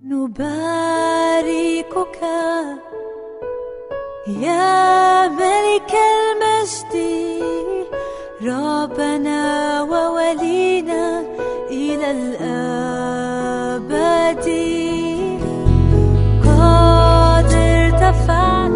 نباركك يا ملك المجد ربنا وولينا إلى الأبد قد ارتفعت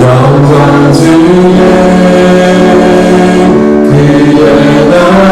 영광 주에 그의 나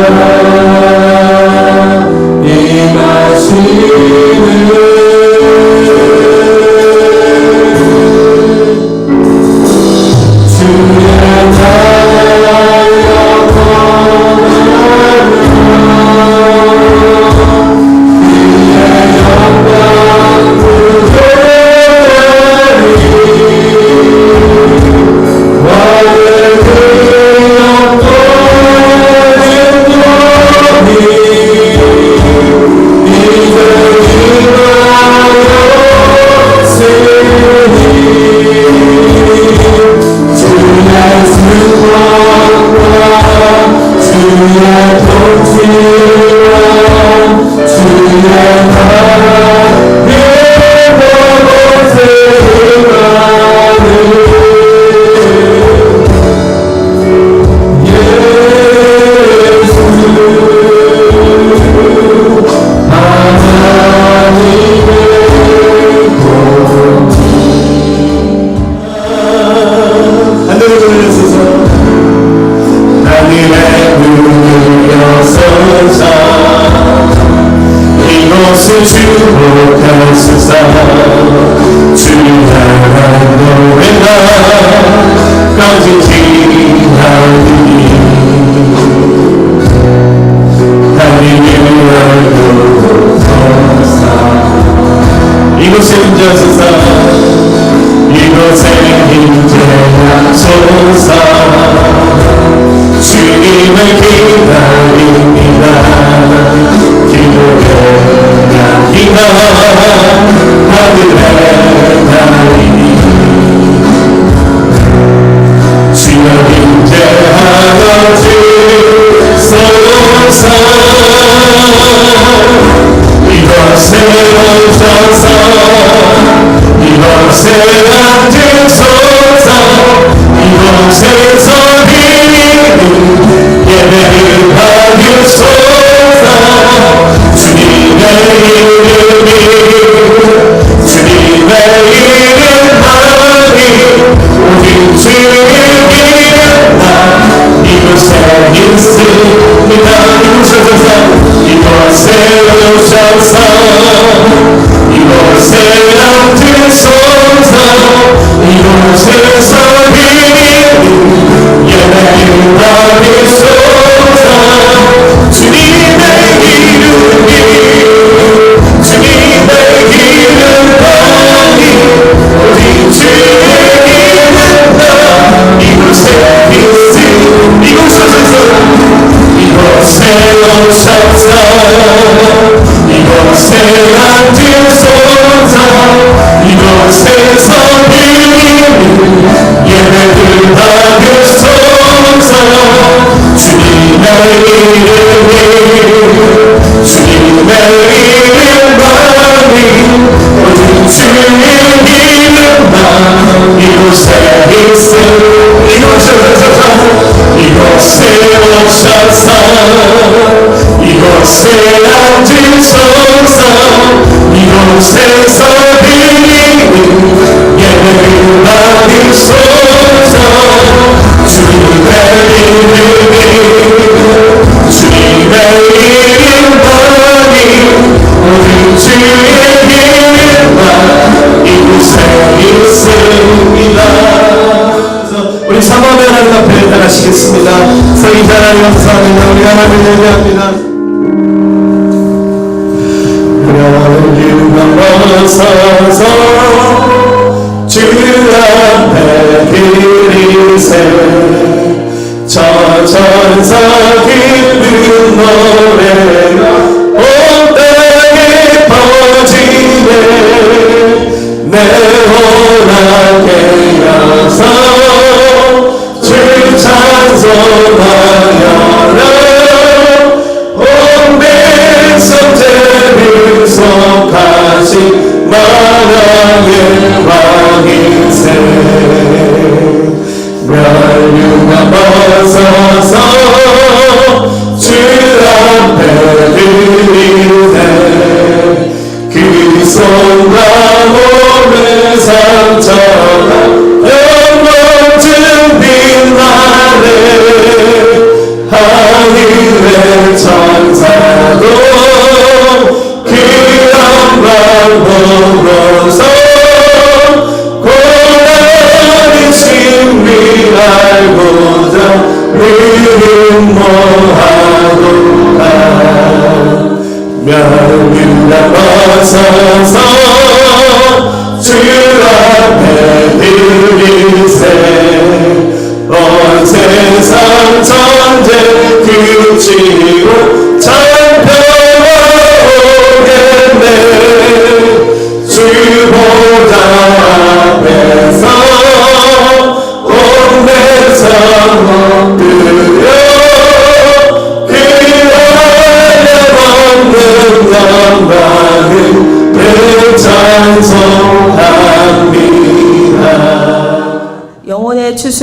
주보다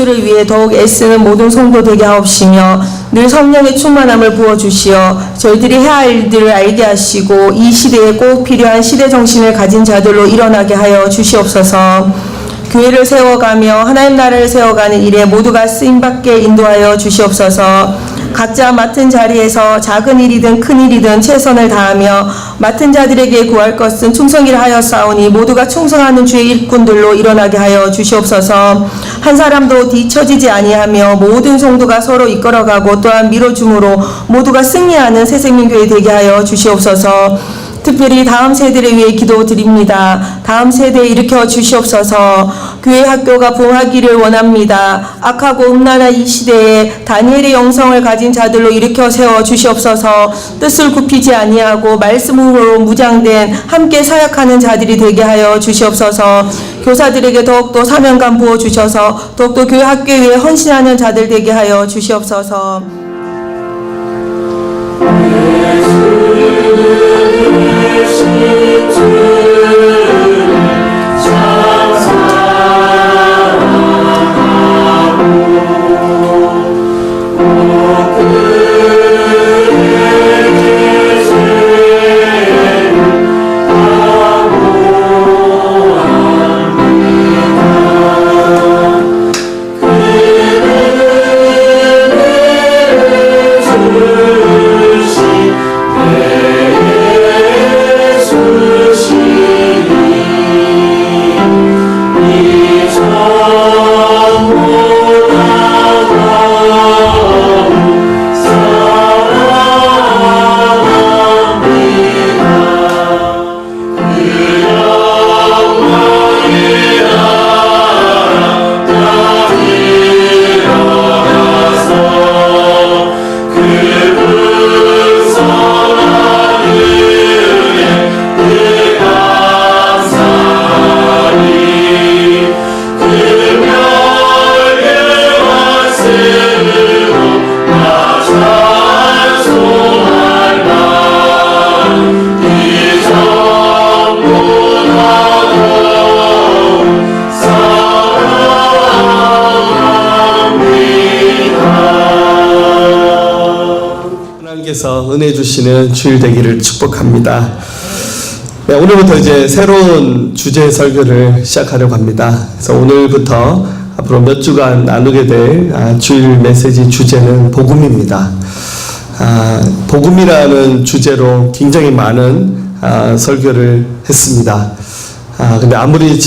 복수를 위해 더욱 애쓰는 모든 성도 되게 하옵시며 늘 성령의 충만함을 부어주시어 저희들이 해야 할 일들을 알게 하시고 이 시대에 꼭 필요한 시대 정신을 가진 자들로 일어나게 하여 주시옵소서. 교회를 세워가며 하나님 나라를 세워가는 일에 모두가 쓰임받게 인도하여 주시옵소서. 각자 맡은 자리에서 작은 일이든 큰 일이든 최선을 다하며 맡은 자들에게 구할 것은 충성이라 하여 싸우니 모두가 충성하는 주의 일꾼들로 일어나게 하여 주시옵소서. 한 사람도 뒤처지지 아니하며 모든 성도가 서로 이끌어가고 또한 밀어줌으로 모두가 승리하는 새생명교회 되게 하여 주시옵소서. 특별히 다음 세대를 위해 기도드립니다. 다음 세대에 일으켜 주시옵소서. 교회 학교가 부흥하기를 원합니다. 악하고 음란한 이 시대에 다니엘의 영성을 가진 자들로 일으켜 세워 주시옵소서. 뜻을 굽히지 아니하고 말씀으로 무장된 함께 사역하는 자들이 되게 하여 주시옵소서. 교사들에게 더욱더 사명감 부어주셔서 더욱더 교회 학교에 위해 헌신하는 자들 되게 하여 주시옵소서. 하나님께서 은혜 주시는 주일 되기를 축복합니다. 네, 오늘부터 이제 새로운 주제 설교를 시작하려고 합니다. 그래서 오늘부터 앞으로 몇 주간 나누게 될 주일 메시지 주제는 복음입니다. 복음이라는 주제로 굉장히 많은 설교를 했습니다. 근데 아무리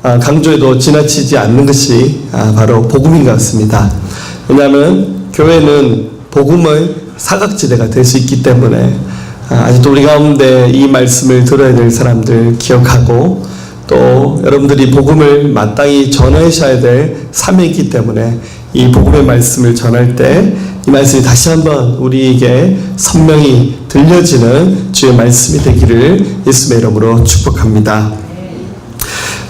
강조해도 지나치지 않는 것이 바로 복음인 것 같습니다. 왜냐하면 교회는 복음의 사각지대가 될 수 있기 때문에 아직도 우리 가운데 이 말씀을 들어야 될 사람들 기억하고 또 여러분들이 복음을 마땅히 전하셔야 될 사명이 있기 때문에 이 복음의 말씀을 전할 때 이 말씀이 다시 한번 우리에게 선명히 들려지는 주의 말씀이 되기를 예수의 이름으로 축복합니다.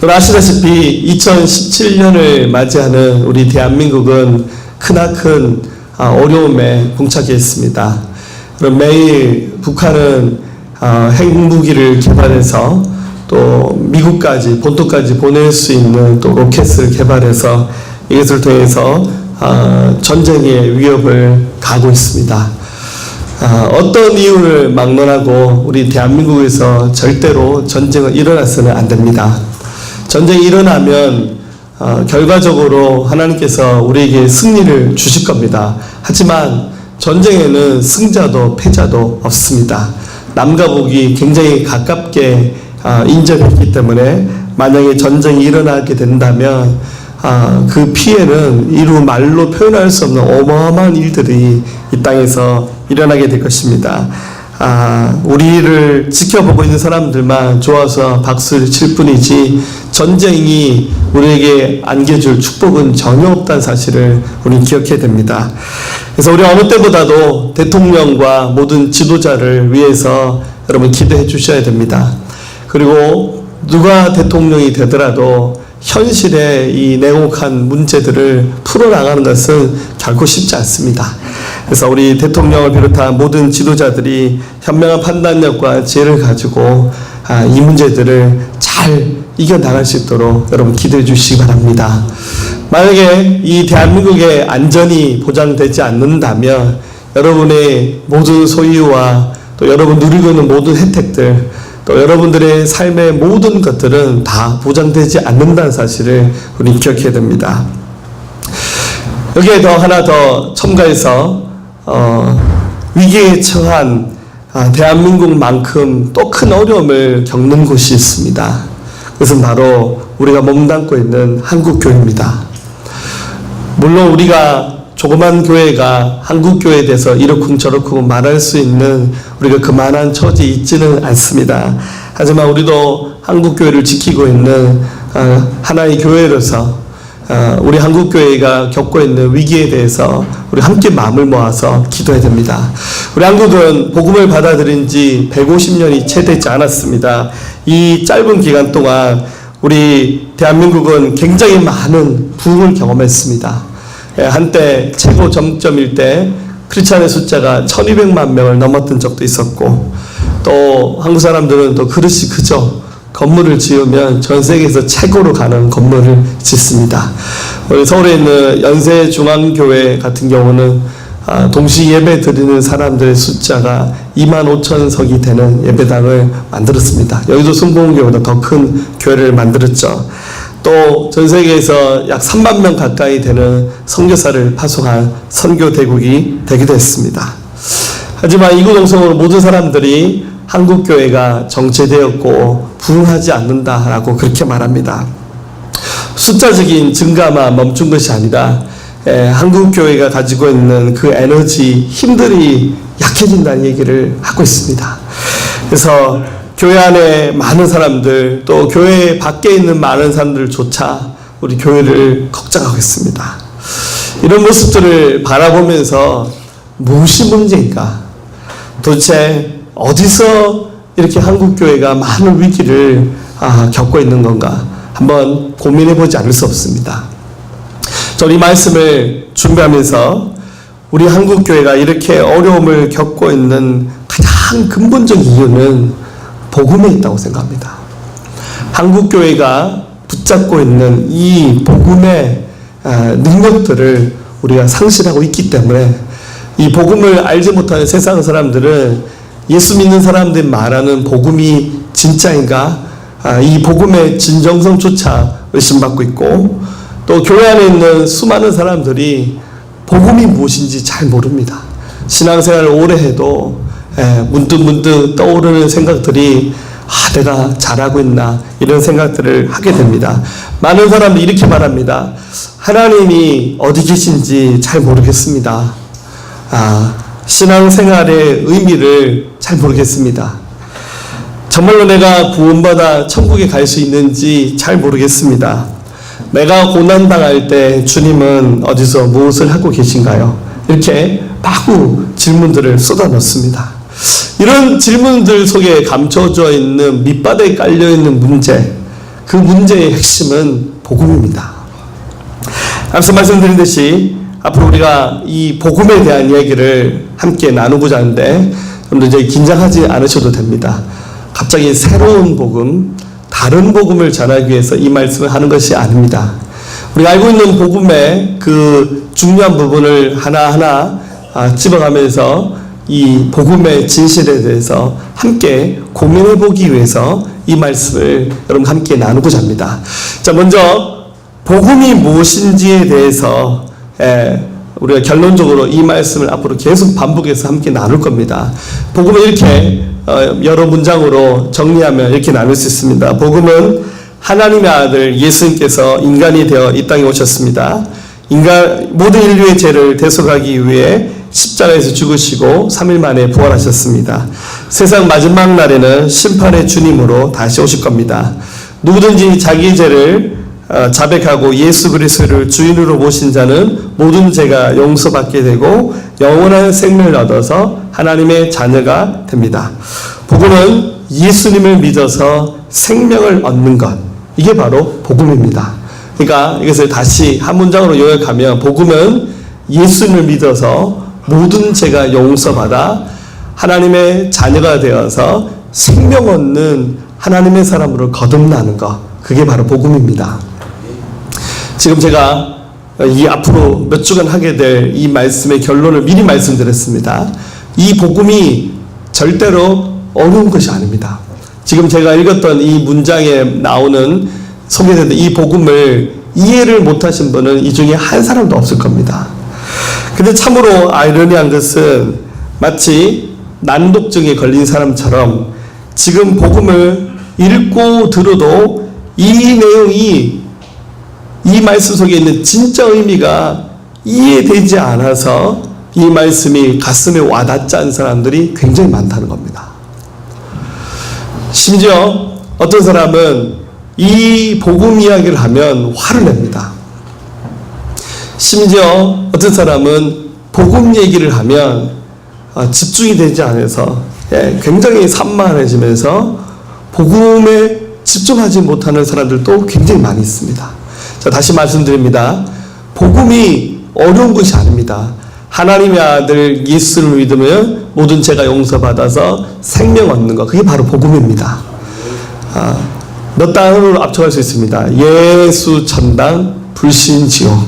여러분 아시다시피 2017년을 맞이하는 우리 대한민국은 크나큰 어려움에 봉착해 있습니다. 그럼 매일 북한은 핵무기를 개발해서 또 미국까지 본토까지 보낼 수 있는 또 로켓을 개발해서 이것을 통해서 전쟁의 위협을 가하고 있습니다. 어떤 이유를 막론하고 우리 대한민국에서 절대로 전쟁은 일어나서는 안 됩니다. 전쟁이 일어나면 결과적으로 하나님께서 우리에게 승리를 주실 겁니다. 하지만 전쟁에는 승자도 패자도 없습니다. 남과 북이 굉장히 가깝게 인접했기 때문에 만약에 전쟁이 일어나게 된다면 그 피해는 이루 말로 표현할 수 없는 어마어마한 일들이 이 땅에서 일어나게 될 것입니다. 우리를 지켜보고 있는 사람들만 좋아서 박수를 칠 뿐이지 전쟁이 우리에게 안겨줄 축복은 전혀 없다는 사실을 우리는 기억해야 됩니다. 그래서 우리 어느 때보다도 대통령과 모든 지도자를 위해서 여러분 기도해 주셔야 됩니다. 그리고 누가 대통령이 되더라도 현실의 이 냉혹한 문제들을 풀어나가는 것은 결코 쉽지 않습니다. 그래서 우리 대통령을 비롯한 모든 지도자들이 현명한 판단력과 지혜를 가지고 이 문제들을 잘 이겨나갈 수 있도록 여러분 기도해 주시기 바랍니다. 만약에 이 대한민국의 안전이 보장되지 않는다면 여러분의 모든 소유와 또 여러분 누리고 있는 모든 혜택들, 또 여러분들의 삶의 모든 것들은 다 보장되지 않는다는 사실을 우리 기억해야 됩니다. 여기에 더 하나 더 첨가해서 위기에 처한 대한민국만큼 또 큰 어려움을 겪는 곳이 있습니다. 그것은 바로 우리가 몸담고 있는 한국교회입니다. 물론 우리가 조그만 교회가 한국교회에 대해서 이러쿵저러쿵 말할 수 있는 우리가 그만한 처지에 있지는 않습니다. 하지만 우리도 한국교회를 지키고 있는 하나의 교회로서 우리 한국교회가 겪고 있는 위기에 대해서 우리 함께 마음을 모아서 기도해야 됩니다. 우리 한국은 복음을 받아들인 지 150년이 채 되지 않았습니다. 이 짧은 기간 동안 우리 대한민국은 굉장히 많은 부흥을 경험했습니다. 한때 최고 정점일 때 크리스찬의 숫자가 1200만 명을 넘었던 적도 있었고, 또 한국 사람들은 또 그릇이 크죠. 건물을 지으면 전 세계에서 최고로 가는 건물을 짓습니다. 우리 서울에 있는 연세중앙교회 같은 경우는 동시 예배 드리는 사람들의 숫자가 25,000석이 되는 예배당을 만들었습니다. 여의도 순복음교회보다 더 큰 교회를 만들었죠. 또 전 세계에서 약 3만 명 가까이 되는 선교사를 파송한 선교대국이 되기도 했습니다. 하지만 이구동성으로 모든 사람들이 한국교회가 정체되었고 부흥하지 않는다라고 그렇게 말합니다. 숫자적인 증가만 멈춘 것이 아니라 한국교회가 가지고 있는 그 에너지, 힘들이 약해진다는 얘기를 하고 있습니다. 그래서 교회 안에 많은 사람들, 또 교회 밖에 있는 많은 사람들조차 우리 교회를 걱정하고 있습니다. 이런 모습들을 바라보면서 무엇이 문제인가? 도대체 어디서 이렇게 한국교회가 많은 위기를 겪고 있는 건가? 한번 고민해보지 않을 수 없습니다. 저는 이 말씀을 준비하면서 우리 한국교회가 이렇게 어려움을 겪고 있는 가장 근본적인 이유는 복음에 있다고 생각합니다. 한국교회가 붙잡고 있는 이 복음의 능력들을 우리가 상실하고 있기 때문에 이 복음을 알지 못하는 세상 사람들은 예수 믿는 사람들이 말하는 복음이 진짜인가? 이 복음의 진정성조차 의심받고 있고, 또 교회 안에 있는 수많은 사람들이 복음이 무엇인지 잘 모릅니다. 신앙생활을 오래 해도 문득문득 떠오르는 생각들이 내가 잘하고 있나, 이런 생각들을 하게 됩니다. 많은 사람들이 이렇게 말합니다. 하나님이 어디 계신지 잘 모르겠습니다. 신앙생활의 의미를 잘 모르겠습니다. 정말로 내가 구원받아 천국에 갈 수 있는지 잘 모르겠습니다. 내가 고난당할 때 주님은 어디서 무엇을 하고 계신가요? 이렇게 마구 질문들을 쏟아넣습니다. 이런 질문들 속에 감춰져 있는 밑바닥에 깔려있는 문제, 그 문제의 핵심은 복음입니다. 앞서 말씀드린 듯이 앞으로 우리가 이 복음에 대한 이야기를 함께 나누고자 하는데, 여러분들 이제 긴장하지 않으셔도 됩니다. 갑자기 새로운 복음, 다른 복음을 전하기 위해서 이 말씀을 하는 것이 아닙니다. 우리가 알고 있는 복음의 그 중요한 부분을 하나하나 집어가면서 이 복음의 진실에 대해서 함께 고민해 보기 위해서 이 말씀을 여러분 함께 나누고자 합니다. 자, 먼저 복음이 무엇인지에 대해서 우리가 결론적으로 이 말씀을 앞으로 계속 반복해서 함께 나눌 겁니다. 복음은 이렇게 여러 문장으로 정리하면 이렇게 나눌 수 있습니다. 복음은 하나님의 아들 예수님께서 인간이 되어 이 땅에 오셨습니다. 모든 인류의 죄를 대속하기 위해 십자가에서 죽으시고 3일 만에 부활하셨습니다. 세상 마지막 날에는 심판의 주님으로 다시 오실 겁니다. 누구든지 자기 죄를 자백하고 예수 그리스도를 주인으로 모신 자는 모든 죄가 용서받게 되고 영원한 생명을 얻어서 하나님의 자녀가 됩니다. 복음은 예수님을 믿어서 생명을 얻는 것, 이게 바로 복음입니다. 그러니까 이것을 다시 한 문장으로 요약하면 복음은 예수님을 믿어서 모든 죄가 용서받아 하나님의 자녀가 되어서 생명 얻는 하나님의 사람으로 거듭나는 것, 그게 바로 복음입니다. 지금 제가 이 앞으로 몇 주간 하게 될 이 말씀의 결론을 미리 말씀드렸습니다. 이 복음이 절대로 어려운 것이 아닙니다. 지금 제가 읽었던 이 문장에 나오는 소개되는 이 복음을 이해를 못하신 분은 이 중에 한 사람도 없을 겁니다. 근데 참으로 아이러니한 것은 마치 난독증에 걸린 사람처럼 지금 복음을 읽고 들어도 이 내용이 이 말씀 속에 있는 진짜 의미가 이해되지 않아서 이 말씀이 가슴에 와닿지 않은 사람들이 굉장히 많다는 겁니다. 심지어 어떤 사람은 이 복음 이야기를 하면 화를 냅니다. 심지어 어떤 사람은 복음 얘기를 하면 집중이 되지 않아서 굉장히 산만해지면서 복음에 집중하지 못하는 사람들도 굉장히 많이 있습니다. 자, 다시 말씀드립니다. 복음이 어려운 것이 아닙니다. 하나님의 아들 예수를 믿으면 모든 죄가 용서받아서 생명 얻는 것, 그게 바로 복음입니다. 몇 단어로 압축할 수 있습니다. 예수 천당 불신 지옥.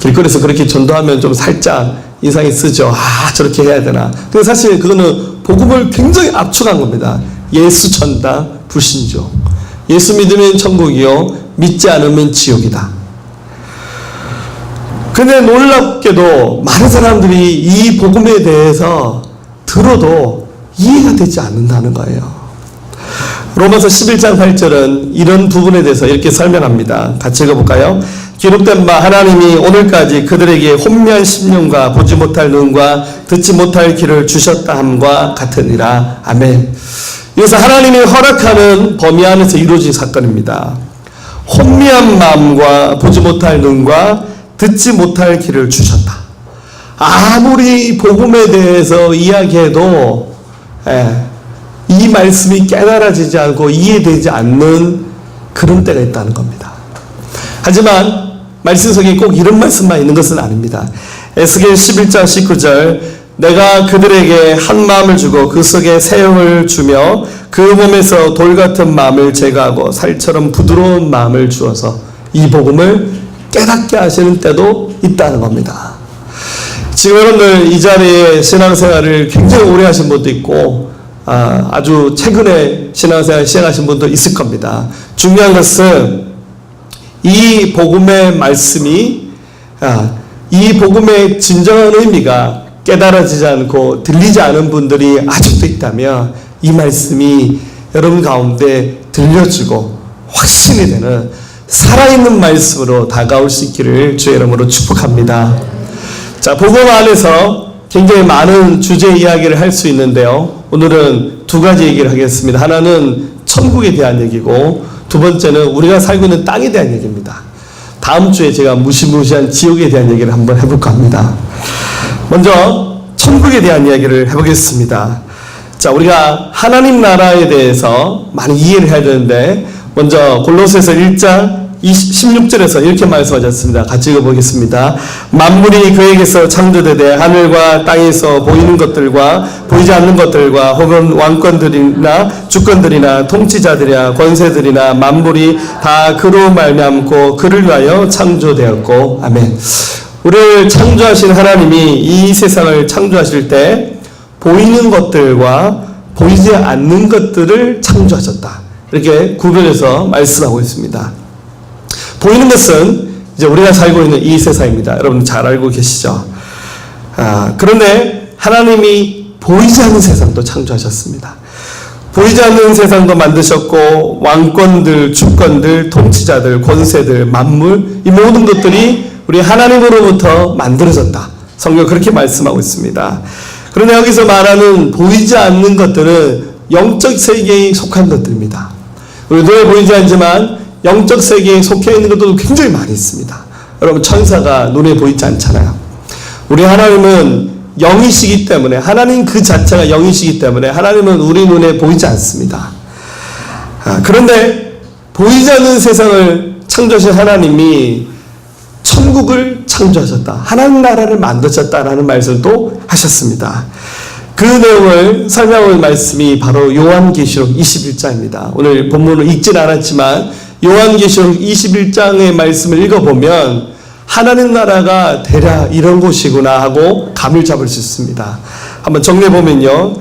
길거리에서 그렇게 전도하면 좀 살짝 인상이 쓰죠. 저렇게 해야 되나. 근데 사실 그거는 복음을 굉장히 압축한 겁니다. 예수 천당 불신 지옥. 예수 믿으면 천국이요, 믿지 않으면 지옥이다. 근데 놀랍게도 많은 사람들이 이 복음에 대해서 들어도 이해가 되지 않는다는 거예요. 로마서 11장 8절은 이런 부분에 대해서 이렇게 설명합니다. 같이 읽어볼까요? 기록된 바 하나님이 오늘까지 그들에게 혼미한 심령과 보지 못할 눈과 듣지 못할 귀를 주셨다 함과 같으니라. 아멘. 이것은 하나님이 허락하는 범위 안에서 이루어진 사건입니다. 혼미한 마음과 보지 못할 눈과 듣지 못할 귀를 주셨다. 아무리 복음에 대해서 이야기해도 이 말씀이 깨달아지지 않고 이해되지 않는 그런 때가 있다는 겁니다. 하지만 말씀 속에 꼭 이런 말씀만 있는 것은 아닙니다. 에스겔 11장 19절 내가 그들에게 한 마음을 주고 그 속에 새 영을 주며 그 몸에서 돌 같은 마음을 제거하고 살처럼 부드러운 마음을 주어서 이 복음을 깨닫게 하시는 때도 있다는 겁니다. 지금 여러분들 이 자리에 신앙생활을 굉장히 오래 하신 분도 있고 아주 최근에 신앙생활 시작하신 분도 있을 겁니다. 중요한 것은 이 복음의 말씀이 이 복음의 진정한 의미가 깨달아지지 않고 들리지 않은 분들이 아직도 있다면 이 말씀이 여러분 가운데 들려지고 확신이 되는 살아있는 말씀으로 다가올 수 있기를 주의 이름으로 축복합니다. 자, 복음 안에서 굉장히 많은 주제 이야기를 할 수 있는데요. 오늘은 두 가지 얘기를 하겠습니다. 하나는 천국에 대한 얘기고 두 번째는 우리가 살고 있는 땅에 대한 얘기입니다. 다음 주에 제가 무시무시한 지옥에 대한 얘기를 한번 해볼까 합니다. 먼저 천국에 대한 이야기를 해보겠습니다. 자, 우리가 하나님 나라에 대해서 많이 이해를 해야 되는데 먼저 골로새서 1장 16절에서 이렇게 말씀하셨습니다. 같이 읽어보겠습니다. 만물이 그에게서 창조되되 하늘과 땅에서 보이는 것들과 보이지 않는 것들과 혹은 왕권들이나 주권들이나 통치자들이나 권세들이나 만물이 다 그로 말미암고 그를 위하여 창조되었고. 아멘. 우리를 창조하신 하나님이 이 세상을 창조하실 때 보이는 것들과 보이지 않는 것들을 창조하셨다. 이렇게 구별해서 말씀하고 있습니다. 보이는 것은 이제 우리가 살고 있는 이 세상입니다. 여러분 잘 알고 계시죠? 그런데 하나님이 보이지 않는 세상도 창조하셨습니다. 보이지 않는 세상도 만드셨고 왕권들, 주권들, 통치자들, 권세들, 만물 이 모든 것들이 우리 하나님으로부터 만들어졌다. 성경 그렇게 말씀하고 있습니다. 그런데 여기서 말하는 보이지 않는 것들은 영적 세계에 속한 것들입니다. 우리 눈에 보이지 않지만 영적 세계에 속해 있는 것도 굉장히 많이 있습니다. 여러분 천사가 눈에 보이지 않잖아요. 우리 하나님은 영이시기 때문에 하나님 그 자체가 영이시기 때문에 하나님은 우리 눈에 보이지 않습니다. 그런데 보이지 않는 세상을 창조하신 하나님이 천국을 창조하셨다. 하나님 나라를 만드셨다라는 말씀을 또 하셨습니다. 그 내용을 설명할 말씀이 바로 요한계시록 21장입니다. 오늘 본문을 읽진 않았지만 요한계시록 21장의 말씀을 읽어보면 하나님 나라가 대략 이런 곳이구나 하고 감을 잡을 수 있습니다. 한번 정리해 보면요.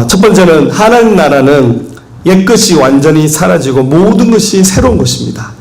첫 번째는 하나님 나라는 옛것이 완전히 사라지고 모든 것이 새로운 것입니다.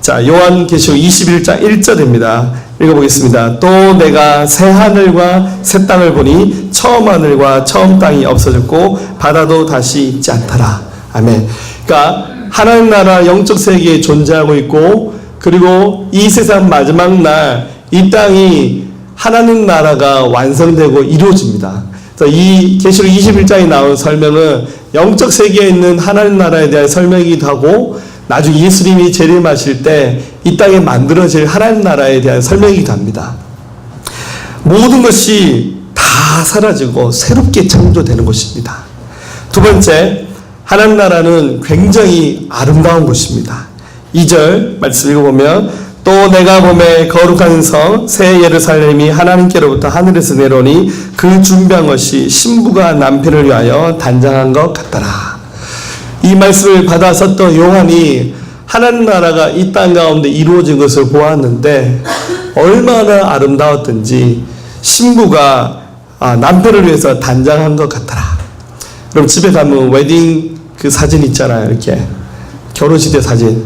자, 요한계시록 21장 1절입니다. 읽어보겠습니다. 또 내가 새 하늘과 새 땅을 보니 처음 하늘과 처음 땅이 없어졌고 바다도 다시 있지 않더라. 아멘. 그러니까 하나님 나라 영적 세계에 존재하고 있고, 그리고 이 세상 마지막 날 이 땅이 하나님 나라가 완성되고 이루어집니다. 이 계시록 21장에 나온 설명은 영적 세계에 있는 하나님 나라에 대한 설명이기도 하고, 나중에 예수님이 재림하실 때 이 땅에 만들어질 하나님 나라에 대한 설명이기도 합니다. 모든 것이 다 사라지고 새롭게 창조되는 것입니다. 두 번째, 하나님 나라는 굉장히 아름다운 곳입니다. 2절 말씀 읽어보면 또 내가 보매 거룩한 성 새 예루살렘이 하나님께로부터 하늘에서 내려오니 그 준비한 것이 신부가 남편을 위하여 단장한 것 같더라. 이 말씀을 받아 썼던 요한이 하나님 나라가 이 땅 가운데 이루어진 것을 보았는데 얼마나 아름다웠던지 신부가 남편을 위해서 단장한 것 같더라. 그럼 집에 가면 웨딩 그 사진 있잖아요. 이렇게 결혼식 때 사진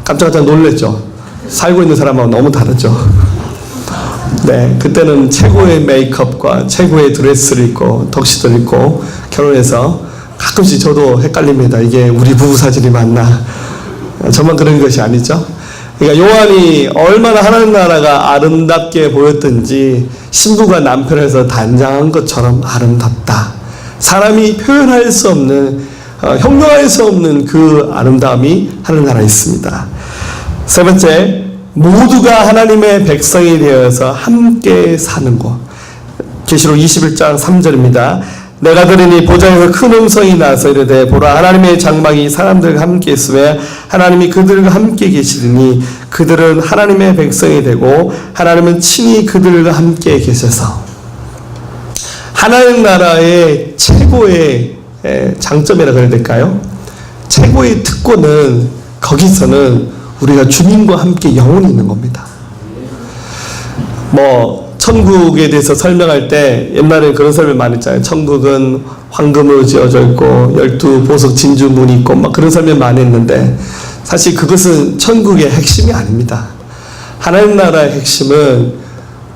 깜짝깜짝 놀랬죠. 살고 있는 사람하고 너무 다르죠. 네, 그때는 최고의 메이크업과 최고의 드레스를 입고 턱시도를 입고 결혼해서 가끔씩 저도 헷갈립니다. 이게 우리 부부 사진이 맞나? 저만 그런 것이 아니죠. 그러니까 요한이 얼마나 하나님 나라가 아름답게 보였던지 신부가 남편에서 단장한 것처럼 아름답다. 사람이 표현할 수 없는, 형용할 수 없는 그 아름다움이 하나님 나라에 있습니다. 세 번째, 모두가 하나님의 백성이 되어서 함께 사는 곳. 계시록 21장 3절입니다. 내가 들으니 보좌에서 큰 음성이 나서 이르되 보라 하나님의 장막이 사람들과 함께 있으며 하나님이 그들과 함께 계시더니 그들은 하나님의 백성이 되고 하나님은 친히 그들과 함께 계셔서. 하나님 나라의 최고의 장점이라 그래야 될까요? 최고의 특권은 거기서는 우리가 주님과 함께 영원히 있는 겁니다. 천국에 대해서 설명할 때 옛날에 그런 설명 많이 했잖아요. 천국은 황금으로 지어져 있고 12보석 진주문이 있고 막 그런 설명 많이 했는데 사실 그것은 천국의 핵심이 아닙니다. 하나님 나라의 핵심은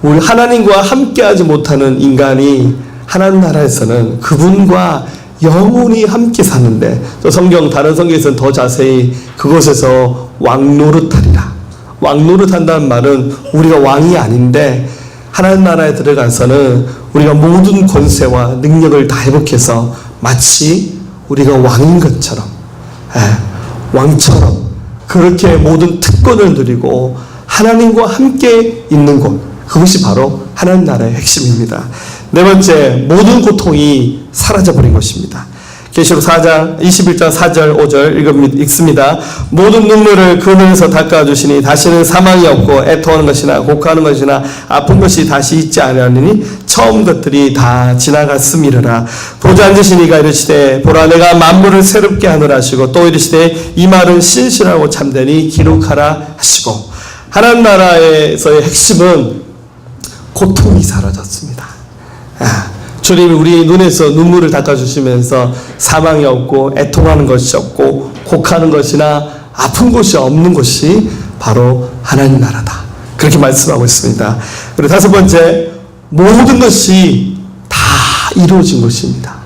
우리 하나님과 함께하지 못하는 인간이 하나님 나라에서는 그분과 영원히 함께 사는데, 또 다른 성경에서는 더 자세히 그곳에서 왕노릇하리라. 왕노릇한다는 말은 우리가 왕이 아닌데 하나님 나라에 들어가서는 우리가 모든 권세와 능력을 다 회복해서 마치 우리가 왕인 것처럼, 왕처럼 그렇게 모든 특권을 누리고 하나님과 함께 있는 곳, 그것이 바로 하나님 나라의 핵심입니다. 네 번째, 모든 고통이 사라져버린 것입니다. 계시록 4장 21장 4절 5절 읽습니다. 모든 눈물을 그 눈에서 닦아주시니 다시는 사망이 없고 애통하는 것이나 곡하는 것이나 아픈 것이 다시 있지 아니하니 처음 것들이 다 지나갔음이라. 보좌 앉으신 이가 이르시되 보라 내가 만물을 새롭게 하노라 하시고 또 이르시되 이 말은 신실하고 참되니 기록하라 하시고. 하나님 나라에서의 핵심은 고통이 사라졌습니다. 주님이 우리 눈에서 눈물을 닦아주시면서 사망이 없고 애통하는 것이 없고 곡하는 것이나 아픈 것이 없는 것이 바로 하나님 나라다. 그렇게 말씀하고 있습니다. 그리고 다섯 번째, 모든 것이 다 이루어진 것입니다.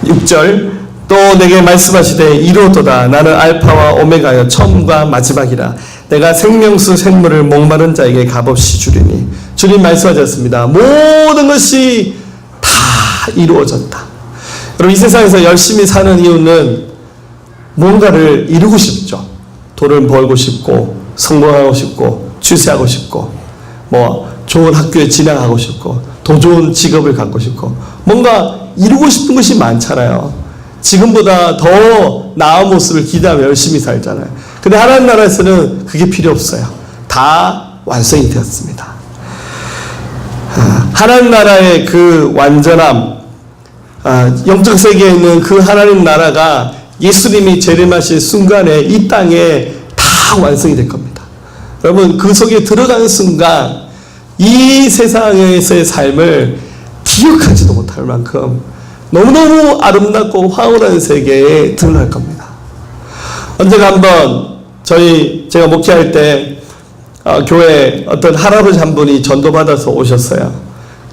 6절, 또 내게 말씀하시되 이루었도다. 나는 알파와 오메가여 처음과 마지막이라. 내가 생명수 생물을 목마른 자에게 값없이 주리니. 주님 말씀하셨습니다. 모든 것이 다 이루어졌다. 여러분, 이 세상에서 열심히 사는 이유는 뭔가를 이루고 싶죠. 돈을 벌고 싶고 성공하고 싶고 출세하고 싶고 좋은 학교에 진학하고 싶고 더 좋은 직업을 갖고 싶고 뭔가 이루고 싶은 것이 많잖아요. 지금보다 더 나은 모습을 기대하며 열심히 살잖아요. 근데 하나님 나라에서는 그게 필요 없어요. 다 완성이 되었습니다. 하나님 나라의 그 완전함, 영적 세계에 있는 그 하나님 나라가 예수님이 재림하실 순간에 이 땅에 다 완성이 될 겁니다. 여러분 그 속에 들어가는 순간 이 세상에서의 삶을 기억하지도 못할 만큼 너무너무 아름답고 황홀한 세계에 드러날 겁니다. 언젠가 한번 제가 목회할 때 교회 어떤 할아버지 한 분이 전도받아서 오셨어요.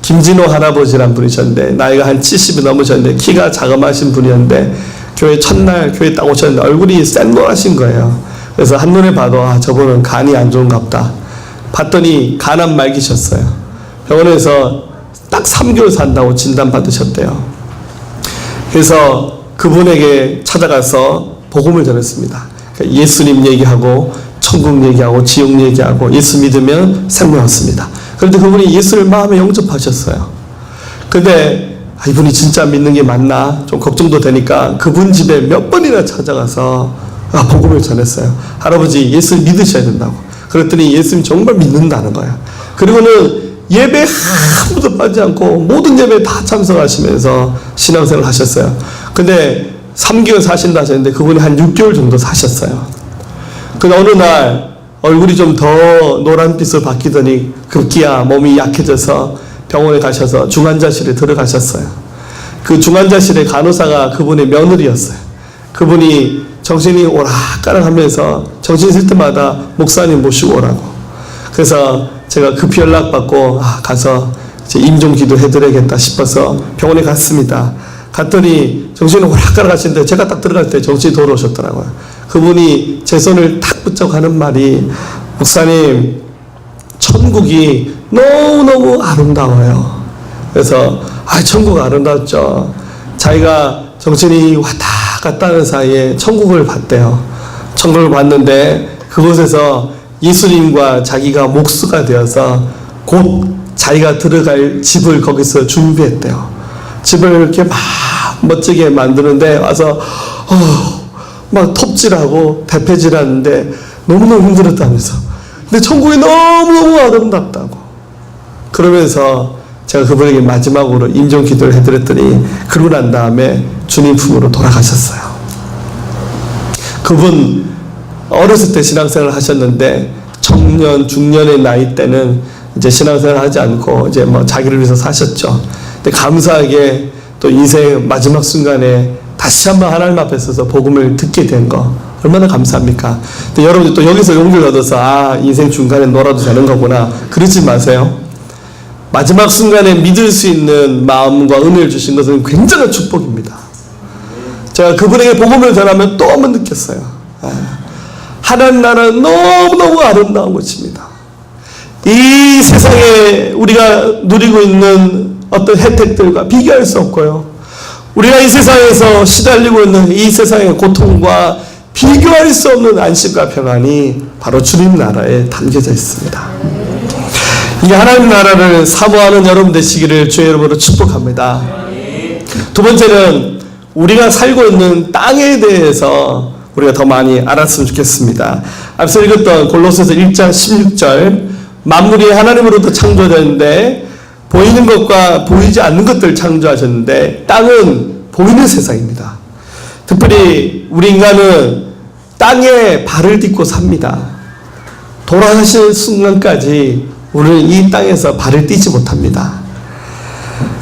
김진호 할아버지란 분이셨는데 나이가 한 70이 넘으셨는데 키가 자그마하신 분이었는데 교회 첫날 교회 딱 오셨는데 얼굴이 쌩노라신 거예요. 그래서 한눈에 봐도 저분은 간이 안 좋은가 보다. 봤더니 간암 말기셨어요. 병원에서 딱 3개월 산다고 진단받으셨대요. 그래서 그분에게 찾아가서 복음을 전했습니다. 그러니까 예수님 얘기하고 천국 얘기하고 지옥 얘기하고 예수 믿으면 생명 얻습니다. 그런데 그분이 예수를 마음에 영접하셨어요. 근데 이분이 진짜 믿는 게 맞나 좀 걱정도 되니까 그분 집에 몇 번이나 찾아가서 복음을 전했어요. 할아버지 예수 믿으셔야 된다고. 그랬더니 예수님 정말 믿는다는 거예요. 그리고는 예배 한 번도 빠지지 않고 모든 예배에 다 참석하시면서 신앙생활을 하셨어요. 근데 3개월 사신다 하셨는데 그분이 한 6개월 정도 사셨어요. 근데 어느 날 얼굴이 좀 더 노란빛으로 바뀌더니 급기야 몸이 약해져서 병원에 가셔서 중환자실에 들어가셨어요. 그 중환자실의 간호사가 그분의 며느리였어요. 그분이 정신이 오락가락하면서 정신 있을 때마다 목사님 모시고 오라고. 그래서 제가 급히 연락받고 가서 이제 임종기도 해드려야겠다 싶어서 병원에 갔습니다. 갔더니 정신이 오락가락 하시는데 제가 딱 들어갈 때 정신이 돌아오셨더라고요. 그분이 제 손을 탁 붙잡고 하는 말이 목사님 천국이 너무너무 아름다워요. 그래서 천국 아름답죠. 자기가 정신이 왔다 갔다 하는 사이에 천국을 봤대요. 천국을 봤는데 그곳에서 예수님과 자기가 목수가 되어서 곧 자기가 들어갈 집을 거기서 준비했대요. 집을 이렇게 막 멋지게 만드는데 와서 막 톱질하고 대패질하는데 너무너무 힘들었다면서. 근데 천국이 너무너무 아름답다고. 그러면서 제가 그분에게 마지막으로 임종기도를 해드렸더니 그러고 난 다음에 주님 품으로 돌아가셨어요. 그분 어렸을 때 신앙생활을 하셨는데 청년, 중년의 나이 때는 이제 신앙생활을 하지 않고 이제 뭐 자기를 위해서 사셨죠. 근데 감사하게 또 인생 마지막 순간에 다시 한번 하나님 앞에 서서 복음을 듣게 된 거 얼마나 감사합니까? 근데 여러분들 또 여기서 용기를 얻어서 인생 중간에 놀아도 되는 거구나 그러지 마세요. 마지막 순간에 믿을 수 있는 마음과 은혜를 주신 것은 굉장한 축복입니다. 제가 그분에게 복음을 전하면 또 한 번 느꼈어요. 하나님 나라는 너무너무 아름다운 것입니다. 이 세상에 우리가 누리고 있는 어떤 혜택들과 비교할 수 없고요. 우리가 이 세상에서 시달리고 있는 이 세상의 고통과 비교할 수 없는 안식과 평안이 바로 주님 나라에 담겨져 있습니다. 이 하나님 나라를 사모하는 여러분 되시기를 주의 이름으로 축복합니다. 두 번째는 우리가 살고 있는 땅에 대해서 우리가 더 많이 알았으면 좋겠습니다. 앞서 읽었던 골로새서 1장 16절 만물이 하나님으로부터 창조되었는데 보이는 것과 보이지 않는 것들을 창조하셨는데 땅은 보이는 세상입니다. 특별히 우리 인간은 땅에 발을 딛고 삽니다. 돌아가실 순간까지 우리는 이 땅에서 발을 딛지 못합니다.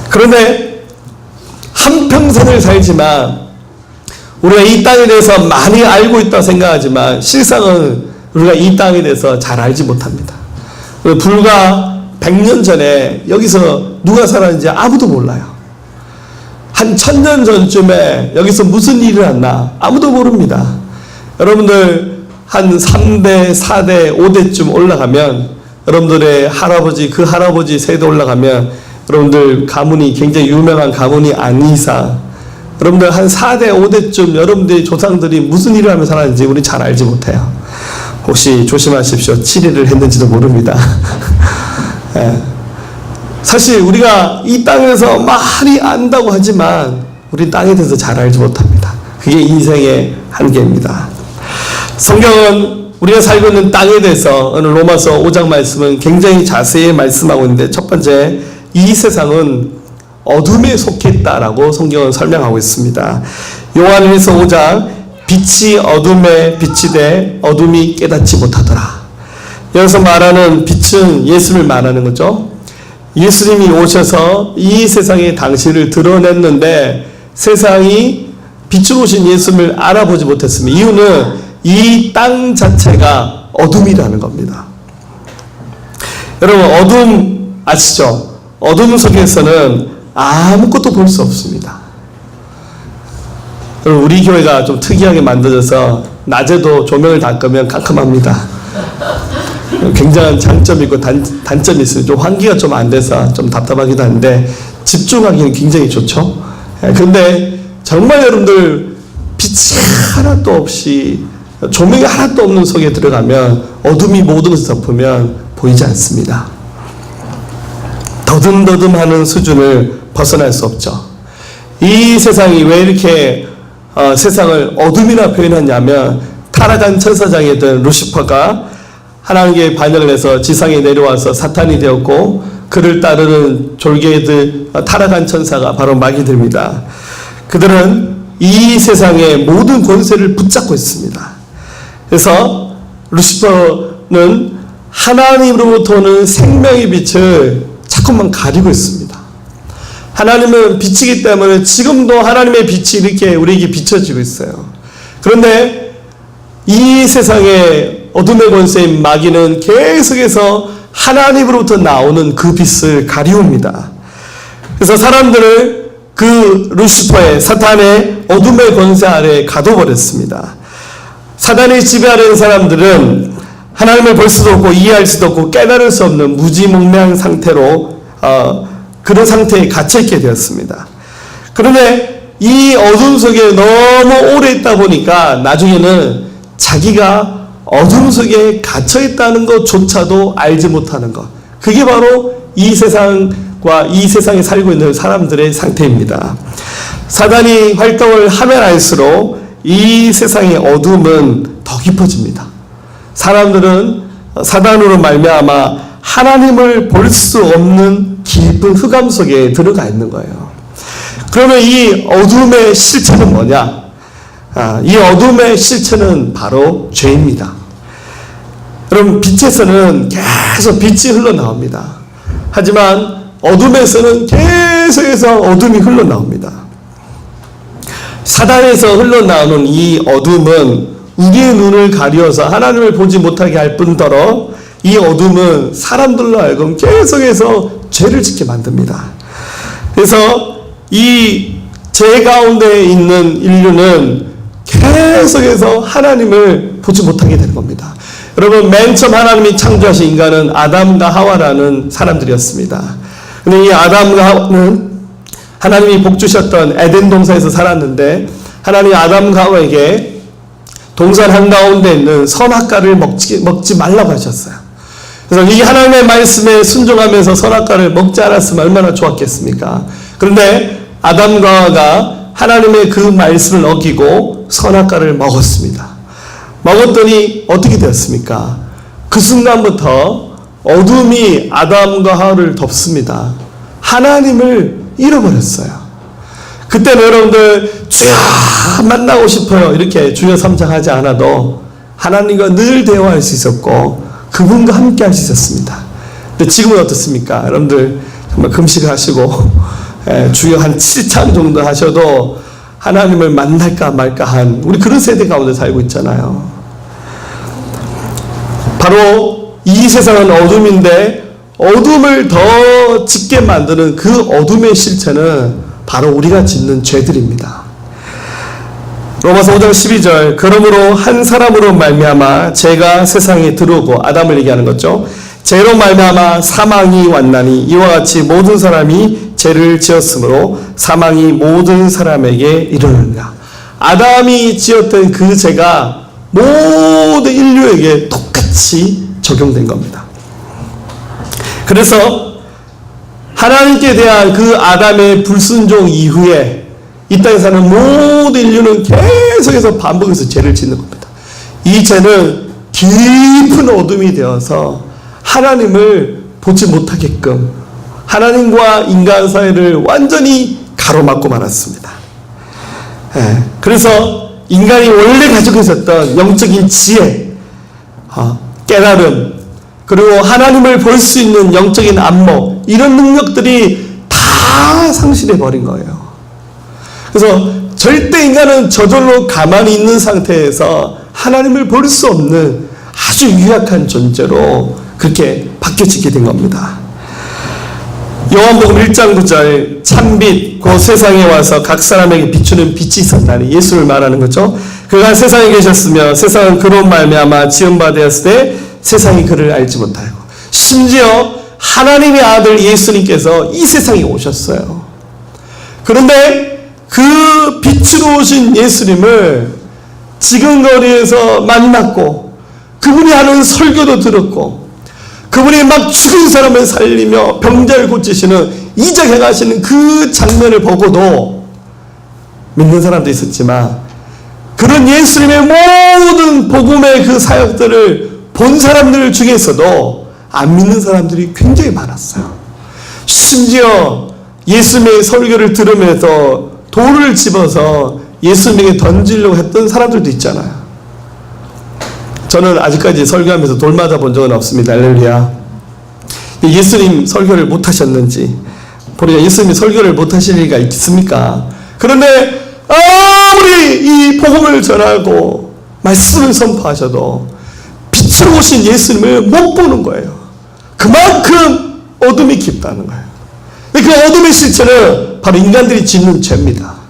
그런데 한평생을 살지만 우리가 이 땅에 대해서 많이 알고 있다고 생각하지만 실상은 우리가 이 땅에 대해서 잘 알지 못합니다. 불과 100년 전에 여기서 누가 살았는지 아무도 몰라요. 한 1000년 전쯤에 여기서 무슨 일이 일어났나 아무도 모릅니다. 여러분들 한 3대, 4대, 5대쯤 올라가면 여러분들의 할아버지, 그 할아버지 세대 올라가면 여러분들 가문이 굉장히 유명한 가문이 아니사 여러분들 한 4대, 5대쯤 여러분들의 조상들이 무슨 일을 하며 살았는지 우리 잘 알지 못해요. 혹시 조심하십시오. 7일을 했는지도 모릅니다. 예. 사실 우리가 이 땅에서 많이 안다고 하지만 우리 땅에 대해서 잘 알지 못합니다. 그게 인생의 한계입니다. 성경은 우리가 살고 있는 땅에 대해서 오늘 로마서 5장 말씀은 굉장히 자세히 말씀하고 있는데 첫 번째 이 세상은 어둠에 속했다라고 성경은 설명하고 있습니다. 요한일서 5장 빛이 어둠에 비치되 어둠이 깨닫지 못하더라. 여기서 말하는 빛은 예수를 말하는 거죠. 예수님이 오셔서 이 세상에 당신을 드러냈는데 세상이 빛으로 오신 예수님을 알아보지 못했습니다. 이유는 이 땅 자체가 어둠이라는 겁니다. 여러분, 어둠 아시죠? 어둠 속에서는 아무것도 볼 수 없습니다. 여러분, 우리 교회가 좀 특이하게 만들어져서 낮에도 조명을 다 끄면 깜깜합니다. 굉장한 장점이 있고 단점이 있어요. 좀 환기가 좀 안 돼서 좀 답답하기도 한데 집중하기는 굉장히 좋죠. 근데 정말 여러분들 빛이 하나도 없이 조명이 하나도 없는 속에 들어가면 어둠이 모든 것을 덮으면 보이지 않습니다. 더듬더듬하는 수준을 벗어날 수 없죠. 이 세상이 왜 이렇게 세상을 어둠이라 표현하냐면 타락한 천사장이던 루시퍼가 하나님께 반역을 해서 지상에 내려와서 사탄이 되었고 그를 따르는 졸개들 타락한 천사가 바로 마귀들입니다. 그들은 이 세상의 모든 권세를 붙잡고 있습니다. 그래서 루시퍼는 하나님으로부터 오는 생명의 빛을 자꾸만 가리고 있습니다. 하나님은 빛이기 때문에 지금도 하나님의 빛이 이렇게 우리에게 비춰지고 있어요. 그런데 이 세상의 어둠의 권세인 마귀는 계속해서 하나님으로부터 나오는 그 빛을 가리웁니다. 그래서 사람들을 그 루시퍼의 사탄의 어둠의 권세 아래에 가둬버렸습니다. 사단이 지배하는 사람들은 하나님을 볼 수도 없고 이해할 수도 없고 깨달을 수 없는 무지몽매한 상태로 그런 상태에 갇혀있게 되었습니다. 그런데 이 어둠 속에 너무 오래 있다 보니까 나중에는 자기가 어둠 속에 갇혀있다는 것조차도 알지 못하는 것. 그게 바로 이 세상과 이 세상에 살고 있는 사람들의 상태입니다. 사단이 활동을 하면 할수록 이 세상의 어둠은 더 깊어집니다. 사람들은 사단으로 말미암아 하나님을 볼 수 없는 깊은 흑암 속에 들어가 있는 거예요. 그러면 이 어둠의 실체는 뭐냐? 이 어둠의 실체는 바로 죄입니다. 여러분, 빛에서는 계속 빛이 흘러나옵니다. 하지만 어둠에서는 계속해서 어둠이 흘러나옵니다. 사단에서 흘러나오는 이 어둠은 우리의 눈을 가리워서 하나님을 보지 못하게 할 뿐더러 이 어둠은 사람들로 하여금 계속해서 죄를 짓게 만듭니다. 그래서 이 죄 가운데 있는 인류는 계속해서 하나님을 보지 못하게 되는 겁니다. 여러분, 맨 처음 하나님이 창조하신 인간은 아담과 하와라는 사람들이었습니다. 근데 이 아담과 하와는 하나님이 복 주셨던 에덴 동산에서 살았는데 하나님이 아담과 하와에게 동산 한가운데 있는 선악과를 먹지 말라고 하셨어요. 그래서 이 하나님의 말씀에 순종하면서 선악과를 먹지 않았으면 얼마나 좋았겠습니까? 그런데 아담과 하와가 하나님의 그 말씀을 어기고 선악과를 먹었습니다. 먹었더니 어떻게 되었습니까? 그 순간부터 어둠이 아담과 하와를 덮습니다. 하나님을 잃어버렸어요. 그때는 여러분들 주여 만나고 싶어요 이렇게 주여 삼창하지 않아도 하나님과 늘 대화할 수 있었고 그분과 함께 할 수 있었습니다. 근데 지금은 어떻습니까? 여러분들 정말 금식하시고 주여 한 7창 정도 하셔도 하나님을 만날까 말까 한 우리 그런 세대 가운데 살고 있잖아요. 바로 이 세상은 어둠인데 어둠을 더 짙게 만드는 그 어둠의 실체는 바로 우리가 짓는 죄들입니다. 로마서 5장 12절 그러므로 한 사람으로 말미암아 죄가 세상에 들어오고 아담을 얘기하는 거죠. 죄로 말미암아 사망이 왔나니 이와 같이 모든 사람이 죄를 지었으므로 사망이 모든 사람에게 이르느니라. 아담이 지었던 그 죄가 모든 인류에게 똑같이 적용된 겁니다. 그래서 하나님께 대한 그 아담의 불순종 이후에 이 땅에 사는 모든 인류는 계속해서 반복해서 죄를 짓는 겁니다. 이 죄는 깊은 어둠이 되어서 하나님을 보지 못하게끔 하나님과 인간 사이를 완전히 가로막고 말았습니다. 그래서 인간이 원래 가지고 있었던 영적인 지혜, 깨달음, 그리고 하나님을 볼 수 있는 영적인 안목, 이런 능력들이 다 상실해 버린 거예요. 그래서 절대 인간은 저절로 가만히 있는 상태에서 하나님을 볼 수 없는 아주 유약한 존재로 그렇게 바뀌어지게 된 겁니다. 요한복음 1장 9절, 참빛 곧 세상에 와서 각 사람에게 비추는 빛이 있었다니, 예수를 말하는 거죠. 그가 세상에 계셨으며 세상은 그로 말미암아 지은 바 되었을 때 세상이 그를 알지 못하고, 심지어 하나님의 아들 예수님께서 이 세상에 오셨어요. 그런데 그 빛으로 오신 예수님을 지근거리에서 만났고, 그분이 하는 설교도 들었고, 그분이 막 죽은 사람을 살리며 병자를 고치시는, 이적 행하시는 그 장면을 보고도 믿는 사람도 있었지만, 그런 예수님의 모든 복음의 그 사역들을 본 사람들 중에서도 안 믿는 사람들이 굉장히 많았어요. 심지어 예수님의 설교를 들으면서 돌을 집어서 예수님에게 던지려고 했던 사람들도 있잖아요. 저는 아직까지 설교하면서 돌 맞아본 적은 없습니다. 할렐루야. 예수님 설교를 못하셨는지, 우리가 예수님이 설교를 못하실 리가 있습니까? 그런데 아무리 이 복음을 전하고 말씀을 선포하셔도 빛으로 오신 예수님을 못 보는 거예요. 그만큼 어둠이 깊다는 거예요. 그 어둠의 실체는 바로 인간들이 짓는 죄입니다.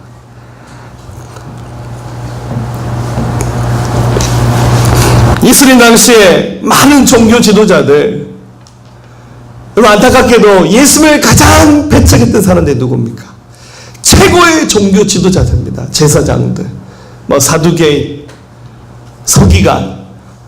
예수님 당시에 많은 종교 지도자들, 여러분 안타깝게도 예수님을 가장 배척했던 사람들이 누굽니까? 최고의 종교 지도자들입니다. 제사장들, 사두개인, 서기관,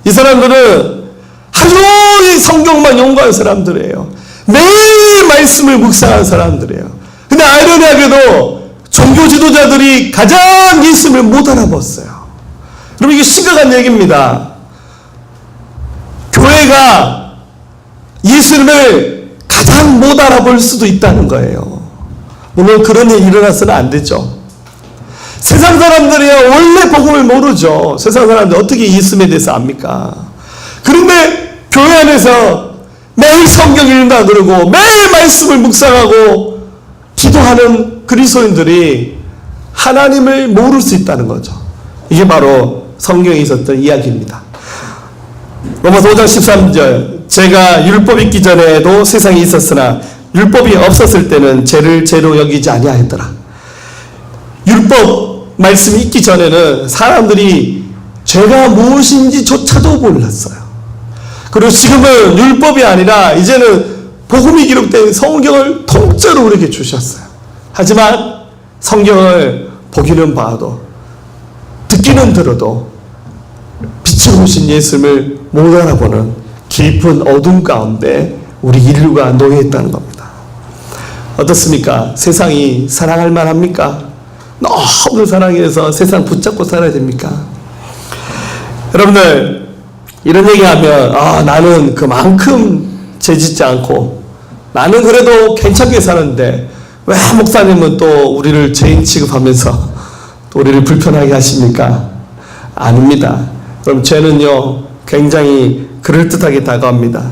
이 사람들은 하루 종일 성경만 연구한 사람들이에요. 매일 말씀을 묵상한 사람들이에요. 근데 아이러니하게도 종교 지도자들이 가장 예수님을 못 알아봤어요. 여러분 이게 심각한 얘기입니다. 교회가 예수님을 가장 못 알아볼 수도 있다는 거예요. 물론 그런 일이 일어나서는 안 되죠. 세상 사람들이야 원래 복음을 모르죠. 세상 사람들 어떻게 예수님에 대해서 압니까? 그런데 교회 안에서 매일 성경 읽는다 그러고 매일 말씀을 묵상하고 기도하는 그리스도인들이 하나님을 모를 수 있다는 거죠. 이게 바로 성경에 있었던 이야기입니다. 로마서 5장 13절, 제가 율법이 있기 전에도 세상에 있었으나 율법이 없었을 때는 죄를 죄로 여기지 아니하였더라. 율법 말씀이 있기 전에는 사람들이 죄가 무엇인지조차도 몰랐어요. 그리고 지금은 율법이 아니라 이제는 복음이 기록된 성경을 통째로 우리에게 주셨어요. 하지만 성경을 보기는 봐도 듣기는 들어도 빛으로 오신 예수님을 못 알아보는 깊은 어둠 가운데 우리 인류가 놓여 있다는 겁니다. 어떻습니까? 세상이 사랑할 만합니까? 너무 사랑해서 세상 붙잡고 살아야 됩니까? 여러분들 이런 얘기하면 나는 그만큼 죄짓지 않고 나는 그래도 괜찮게 사는데 왜 목사님은 또 우리를 죄인 취급하면서 또 우리를 불편하게 하십니까? 아닙니다. 그럼 죄는요 굉장히 그럴듯하게 다가옵니다.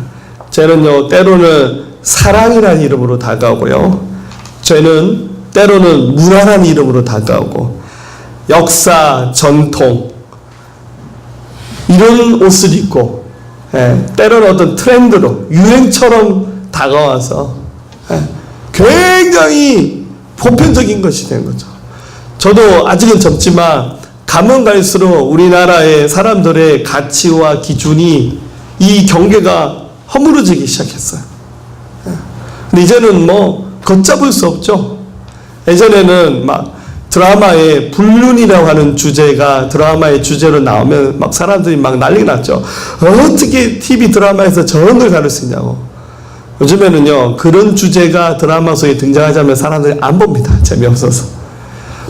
죄는요 때로는 사랑이라는 이름으로 다가오고요, 죄는 때로는 무난한 이름으로 다가오고, 역사, 전통 이런 옷을 입고 때로는 어떤 트렌드로 유행처럼 다가와서 굉장히 보편적인 것이 된 거죠. 저도 아직은 젊지만 가면 갈수록 우리나라의 사람들의 가치와 기준이 이 경계가 허물어지기 시작했어요. 근데 이제는 걷잡을 수 없죠. 예전에는 막 드라마에 불륜이라고 하는 주제가 드라마의 주제로 나오면 막 사람들이 막 난리 났죠. 어떻게 TV 드라마에서 저런 걸 다룰 수 있냐고. 요즘에는요 그런 주제가 드라마 속에 등장하자면 사람들이 안 봅니다. 재미없어서.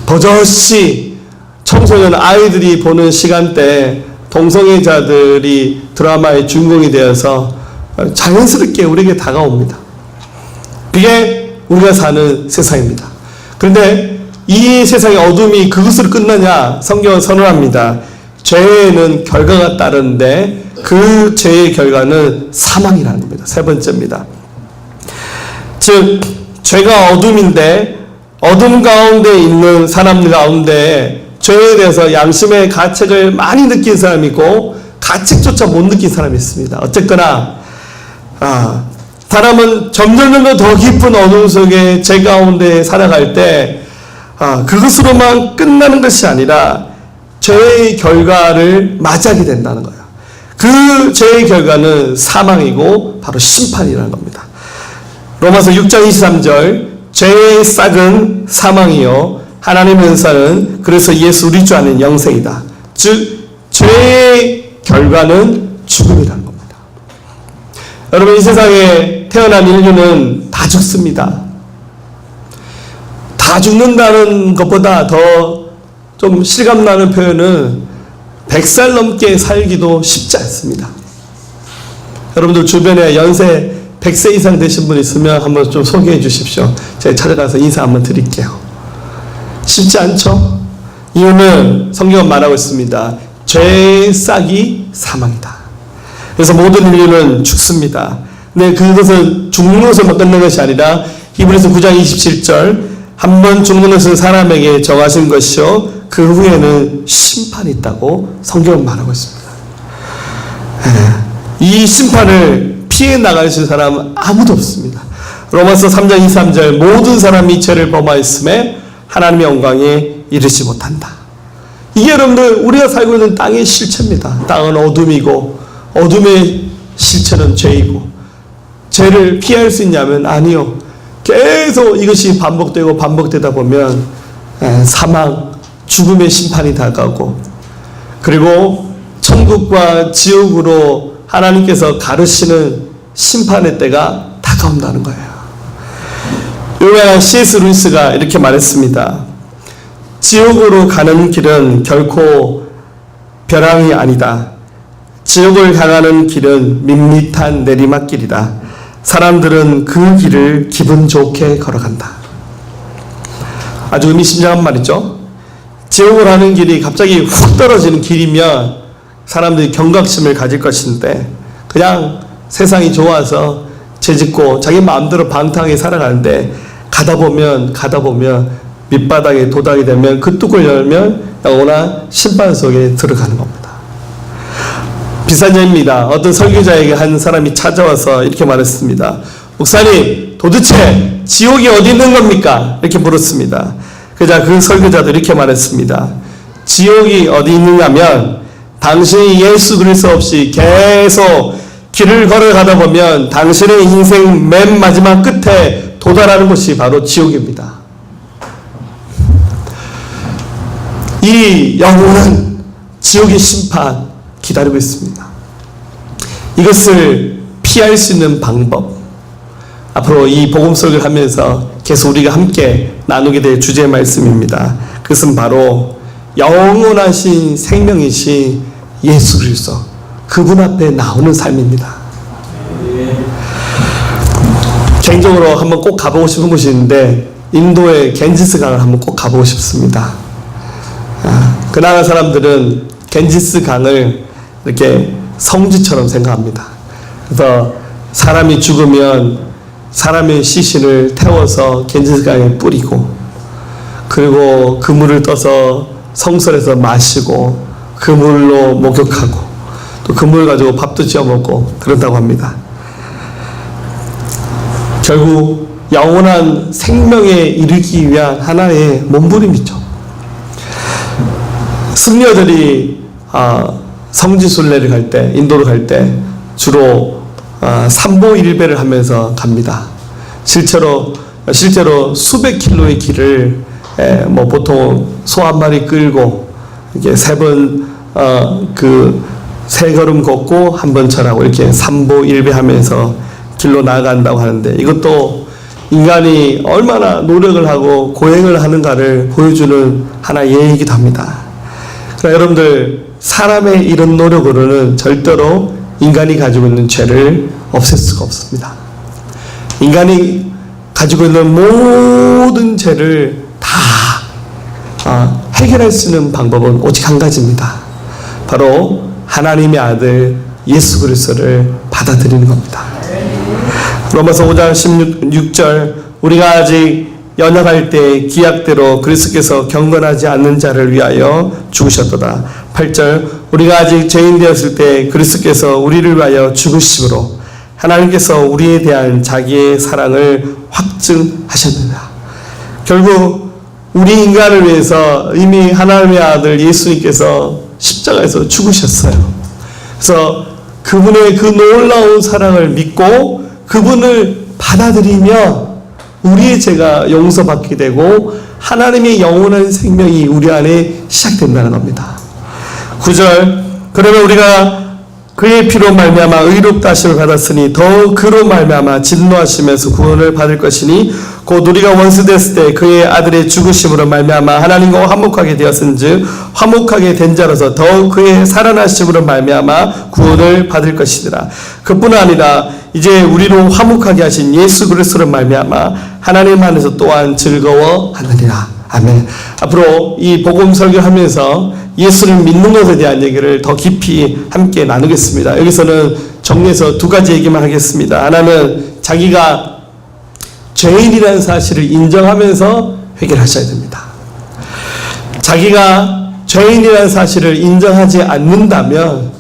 버젓이 청소년 아이들이 보는 시간대에 동성애자들이 드라마의 주인공이 되어서 자연스럽게 우리에게 다가옵니다. 그게 우리가 사는 세상입니다. 그런데 이 세상의 어둠이 그것으로 끝나냐? 성경은 선언합니다. 죄에는 결과가 따르는데 그 죄의 결과는 사망이라는 겁니다. 세 번째입니다. 즉 죄가 어둠인데 어둠 가운데 있는 사람들 가운데 죄에 대해서 양심의 가책을 많이 느낀 사람이 있고 가책조차 못 느낀 사람이 있습니다. 어쨌거나 사람은 점점 더 깊은 어둠 속에 죄 가운데 살아갈 때 그것으로만 끝나는 것이 아니라 죄의 결과를 맞이하게 된다는 거예요. 그 죄의 결과는 사망이고 바로 심판이라는 겁니다. 로마서 6장 23절 죄의 싹은 사망이요 하나님의 은사는 그래서 예수 우리 주 안에 영생이다. 즉 죄의 결과는 죽음이라는 겁니다. 여러분 이 세상에 태어난 인류는 다 죽습니다. 다 죽는다는 것보다 더 좀 실감나는 표현은 100살 넘게 살기도 쉽지 않습니다. 여러분들 주변에 연세 100세 이상 되신 분 있으면 한번 좀 소개해 주십시오. 제가 찾아가서 인사 한번 드릴게요. 쉽지 않죠? 이유는 성경은 말하고 있습니다. 죄의 싹이 사망이다. 그래서 모든 인류는 죽습니다. 근데 그것은 죽는 것으로 끝난 것이 아니라 히브리서 9장 27절 한 번 죽는 것은 사람에게 정하신 것이요 그 후에는 심판이 있다고 성경은 말하고 있습니다. 이 심판을 피해 나갈 수 있는 사람은 아무도 없습니다. 로마서 3장 23절 모든 사람이 죄를 범하였음에 하나님의 영광에 이르지 못한다. 이게 여러분들 우리가 살고 있는 땅의 실체입니다. 땅은 어둠이고 어둠의 실체는 죄이고 죄를 피할 수 있냐면 아니요. 계속 이것이 반복되고 반복되다 보면 사망, 죽음의 심판이 다가오고 그리고 천국과 지옥으로 하나님께서 가르시는 심판의 때가 다가온다는 거예요. 유명한 C.S. 루이스가 이렇게 말했습니다. 지옥으로 가는 길은 결코 벼랑이 아니다. 지옥을 향하는 길은 밋밋한 내리막길이다. 사람들은 그 길을 기분 좋게 걸어간다. 아주 의미심장한 말이죠. 지옥을 하는 길이 갑자기 훅 떨어지는 길이면 사람들이 경각심을 가질 것인데 그냥 세상이 좋아서 죄짓고 자기 마음대로 방탕하게 살아가는데 가다 보면 밑바닥에 도달이 되면 그 뚝을 열면 영원한 심판 속에 들어가는 겁니다. 비싼 예입니다. 어떤 설교자에게 한 사람이 찾아와서 이렇게 말했습니다. 목사님, 도대체 지옥이 어디 있는 겁니까? 이렇게 물었습니다. 그러자 그 설교자도 이렇게 말했습니다. 지옥이 어디 있느냐면 당신이 예수 그리스도 없이 계속 길을 걸어가다 보면 당신의 인생 맨 마지막 끝에 도달하는 곳이 바로 지옥입니다. 이 영원한 지옥의 심판 기다리고 있습니다. 이것을 피할 수 있는 방법, 앞으로 이 복음 설교를 하면서 계속 우리가 함께 나누게 될 주제의 말씀입니다. 그것은 바로 영원하신 생명이신 예수 그리스도 그분 앞에 나오는 삶입니다. 개인적으로 한번 꼭 가보고 싶은 곳이 있는데 인도의 겐지스 강을 한번 꼭 가보고 싶습니다. 그 나라 사람들은 겐지스 강을 이렇게 성지처럼 생각합니다. 그래서 사람이 죽으면 사람의 시신을 태워서 겐지스 강에 뿌리고 그리고 그 물을 떠서 성설에서 마시고 그 물로 목욕하고 또 그 물 가지고 밥도 지어 먹고 그런다고 합니다. 결국 영원한 생명에 이르기 위한 하나의 몸부림이죠. 승려들이 성지순례를 갈 때, 인도를 갈 때 주로 삼보 일배를 하면서 갑니다. 실제로 수백 킬로의 길을 보통 소 한 마리 끌고 이렇게 세 걸음 걷고 한 번 절하고 이렇게 삼보 일배하면서 길로 나아간다고 하는데 이것도 인간이 얼마나 노력을 하고 고행을 하는가를 보여주는 하나의 예이기도 합니다. 그러나 여러분들 사람의 이런 노력으로는 절대로 인간이 가지고 있는 죄를 없앨 수가 없습니다. 인간이 가지고 있는 모든 죄를 다 해결할 수 있는 방법은 오직 한 가지입니다. 바로 하나님의 아들 예수 그리스도를 받아들이는 겁니다. 로마서 5장 16절 우리가 아직 연약할 때 기약대로 그리스도께서 경건하지 않는 자를 위하여 죽으셨도다. 8절 우리가 아직 죄인 되었을 때 그리스도께서 우리를 위하여 죽으심으로 하나님께서 우리에 대한 자기의 사랑을 확증하셨느니라. 결국 우리 인간을 위해서 이미 하나님의 아들 예수님께서 십자가에서 죽으셨어요. 그래서 그분의 그 놀라운 사랑을 믿고 그분을 받아들이며 우리의 죄가 용서받게 되고 하나님의 영원한 생명이 우리 안에 시작된다는 겁니다. 9절 그러면 우리가 그의 피로 말미암아 의롭다 하심을 받았으니 더욱 그로 말미암아 진노하시면서 구원을 받을 것이니 곧 우리가 원수 됐을 때 그의 아들의 죽으심으로 말미암아 하나님과 화목하게 되었은즉 화목하게 된 자로서 더욱 그의 살아나심으로 말미암아 구원을 받을 것이니라. 그뿐 아니라 이제 우리로 화목하게 하신 예수 그리스도로 말미암아 하나님 안에서 또한 즐거워하느니라. 아멘. 앞으로 이 복음 설교하면서 예수를 믿는 것에 대한 얘기를 더 깊이 함께 나누겠습니다. 여기서는 정리해서 두 가지 얘기만 하겠습니다. 하나는 자기가 죄인이라는 사실을 인정하면서 해결하셔야 됩니다. 자기가 죄인이라는 사실을 인정하지 않는다면